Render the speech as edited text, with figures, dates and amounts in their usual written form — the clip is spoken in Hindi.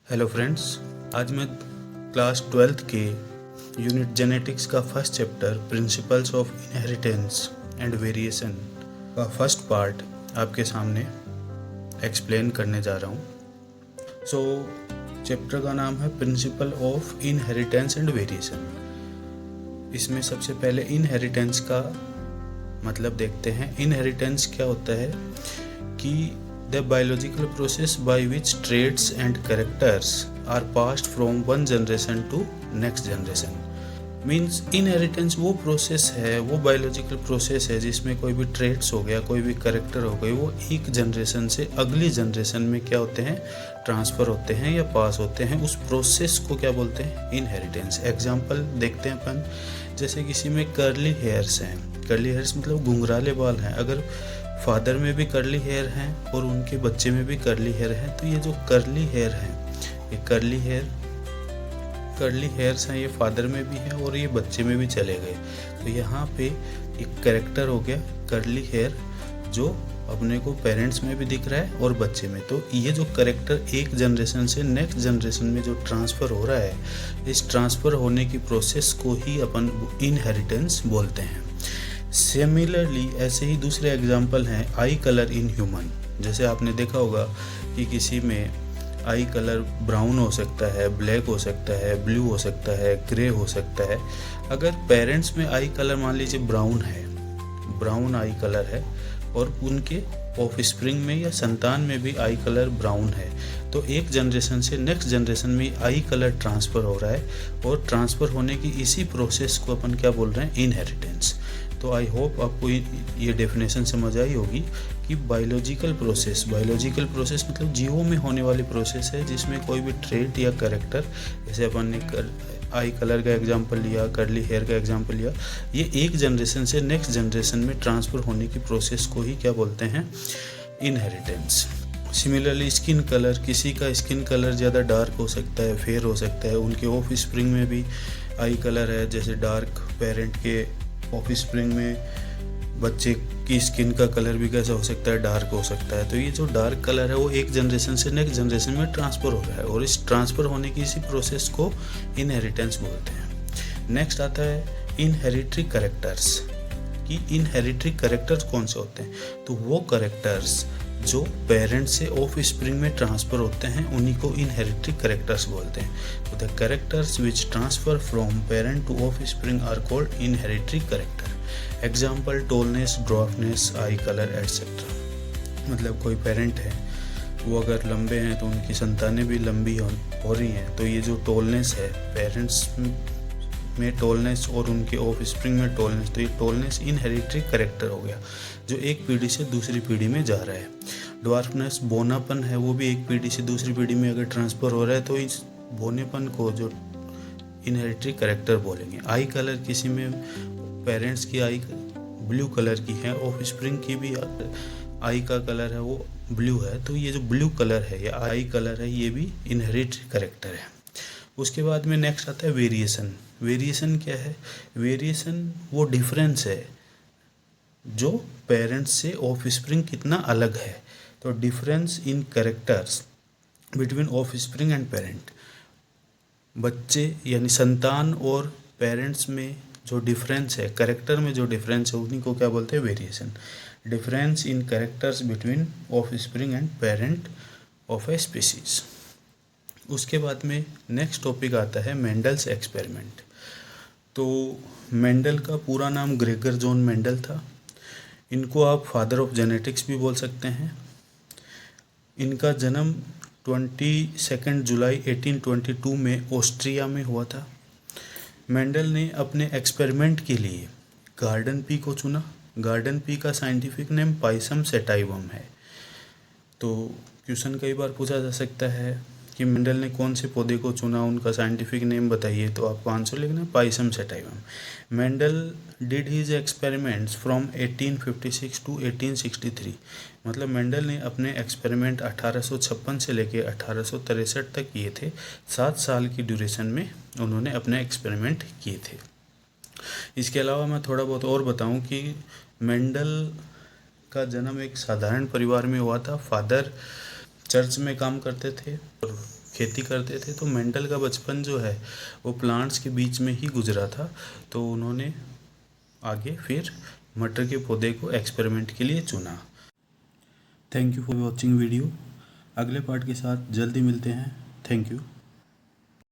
हेलो फ्रेंड्स, आज मैं क्लास 12th के यूनिट जेनेटिक्स का first chapter principles of inheritance and variation का फर्स्ट पार्ट आपके सामने एक्सप्लेन करने जा रहा हूँ। चैप्टर का नाम है principle of inheritance and variation. इसमें सबसे पहले इनहेरिटेंस का मतलब देखते हैं। इनहेरिटेंस क्या होता है कि the biological process by which traits and characters are passed from one generation to next generation means inheritance वो प्रोसेस है, वो बायोलॉजिकल प्रोसेस है जिसमें कोई भी ट्रेट्स हो गया, कोई भी करेक्टर हो गई, वो एक जनरेशन से अगली जनरेशन में क्या होते हैं, ट्रांसफ़र होते हैं या पास होते हैं। उस प्रोसेस को क्या बोलते हैं, इनहेरिटेंस। एग्जांपल देखते हैं अपन, जैसे किसी में कर्ली हेयर्स हैं। कर्ली हेयर्स मतलब घुंघराले बाल हैं। अगर फादर में भी कर्ली हेयर हैं और उनके बच्चे में भी कर्ली हेयर हैं, तो ये जो कर्ली हेयर हैं, ये कर्ली हेयर्स हैं, ये फादर में भी है और ये बच्चे में भी चले गए। तो यहाँ पे एक कैरेक्टर हो गया कर्ली हेयर, जो अपने को पेरेंट्स में भी दिख रहा है और बच्चे में। तो ये जो कैरेक्टर एक जनरेशन से नेक्स्ट जनरेशन में जो ट्रांसफ़र हो रहा है, इस ट्रांसफ़र होने की प्रोसेस को ही अपन इनहेरिटेंस बोलते हैं। सिमिलरली ऐसे ही दूसरे एग्जाम्पल हैं आई कलर इन ह्यूमन। जैसे आपने देखा होगा कि किसी में आई कलर ब्राउन हो सकता है, ब्लैक हो सकता है, ब्लू हो सकता है, ग्रे हो सकता है। अगर पेरेंट्स में आई कलर मान लीजिए ब्राउन है, ब्राउन आई कलर है, और उनके ऑफस्प्रिंग में या संतान में भी आई कलर ब्राउन है, तो एक जनरेशन से नेक्स्ट जनरेशन में आई कलर ट्रांसफ़र हो रहा है। और ट्रांसफ़र होने की इसी प्रोसेस को अपन क्या बोल रहे हैं, इनहेरिटेंस। तो आई होप आपको ये डेफिनेशन समझ आई होगी कि बायोलॉजिकल प्रोसेस मतलब जीवों में होने वाली प्रोसेस है जिसमें कोई भी ट्रेट या कैरेक्टर, जैसे अपन ने आई कलर का एग्जांपल लिया, कर्ली हेयर का एग्जांपल लिया, ये एक जनरेशन से नेक्स्ट जनरेशन में ट्रांसफ़र होने की प्रोसेस को ही क्या बोलते हैं, इनहेरिटेंस। सिमिलरली स्किन कलर, किसी का स्किन कलर ज़्यादा डार्क हो सकता है, फेयर हो सकता है, उनके ऑफ स्प्रिंग में भी आई कलर है, जैसे डार्क पेरेंट के ऑफ स्प्रिंग में बच्चे की स्किन का कलर भी कैसा हो सकता है, डार्क हो सकता है। तो ये जो डार्क कलर है वो एक जनरेशन से नेक्स्ट जनरेशन में ट्रांसफ़र हो रहा है, और इस ट्रांसफ़र होने की इसी प्रोसेस को इनहेरिटेंस बोलते हैं। नेक्स्ट आता है इनहेरिटरी कैरेक्टर्स, कि इनहेरिटरी कैरेक्टर्स कौन से होते हैं। तो वो कैरेक्टर्स जो पेरेंट्स से ऑफ स्प्रिंग में ट्रांसफ़र होते हैं उन्हीं को इनहेरिटरी कैरेक्टर्स बोलते हैं। तो the characters which transfer from parent to offspring are called inheritary character. Example tallness, dwarfness, eye colour etcetera. मतलब कोई पेरेंट है, वो अगर लंबे हैं तो उनकी संतानें भी लंबी हो रही हैं, तो ये जो टॉलनेस है, पेरेंट्स में टॉलनेस और उनके ऑफ स्प्रिंग में टॉलनेस, तो ये टॉलनेस इनहेरिटरी कैरेक्टर हो गया जो एक पीढ़ी से दूसरी पीढ़ी में जा रहा है। ड्वार्फनेस बोनापन है, वो भी एक पीढ़ी से दूसरी पीढ़ी में अगर ट्रांसफ़र हो रहा है तो इस बोनेपन को जो इनहेरिटरी कैरेक्टर बोलेंगे। आई कलर, किसी में पेरेंट्स की आई ब्लू कलर की है, ऑफ स्प्रिंग की भी आई का कलर है वो ब्लू है, तो ये जो ब्लू कलर है या आई कलर है, ये भी इनहेरिटरी कैरेक्टर है। उसके बाद में नेक्स्ट आता है वेरिएशन। वेरिएशन क्या है, वेरिएशन वो डिफरेंस है जो पेरेंट्स से ऑफ स्प्रिंग कितना अलग है। तो difference in characters between of spring and parent, बच्चे यानी संतान और पेरेंट्स में जो डिफरेंस है, कैरेक्टर में जो डिफरेंस है, उन्हीं को क्या बोलते हैं, variation. Difference in characters between of spring and parent of a species. उसके बाद में नेक्स्ट टॉपिक आता है मेंडल्स एक्सपेरिमेंट। तो मेंडल का पूरा नाम ग्रेगर जॉन मेंडल था। इनको आप फादर ऑफ जेनेटिक्स भी बोल सकते हैं। इनका जन्म 22 जुलाई 1822 में ऑस्ट्रिया में हुआ था। मेंडल ने अपने एक्सपेरिमेंट के लिए गार्डन पी को चुना। गार्डन पी का साइंटिफिक नेम पाइसम सेटाइवम है। तो क्वेश्चन कई बार पूछा जा सकता है कि मेंडल ने कौन से पौधे को चुना, उनका साइंटिफिक नेम बताइए, तो आपको आंसर लिखना है Pisum sativum. Mendel did his experiments from 1856 to 1863। मतलब मेंडल ने अपने एक्सपेरिमेंट 1856 से लेकर 1863 तक किए थे। 7 साल की ड्यूरेशन में उन्होंने अपने एक्सपेरिमेंट किए थे। इसके अलावा मैं थोड़ा बहुत और बताऊं कि मेंडल का जन्म एक साधारण परिवार में हुआ था। फादर चर्च में काम करते थे और खेती करते थे, तो मेंडल का बचपन जो है वो प्लांट्स के बीच में ही गुजरा था। तो उन्होंने आगे फिर मटर के पौधे को एक्सपेरिमेंट के लिए चुना। Thank you for watching video. अगले पार्ट के साथ जल्दी मिलते हैं। Thank you.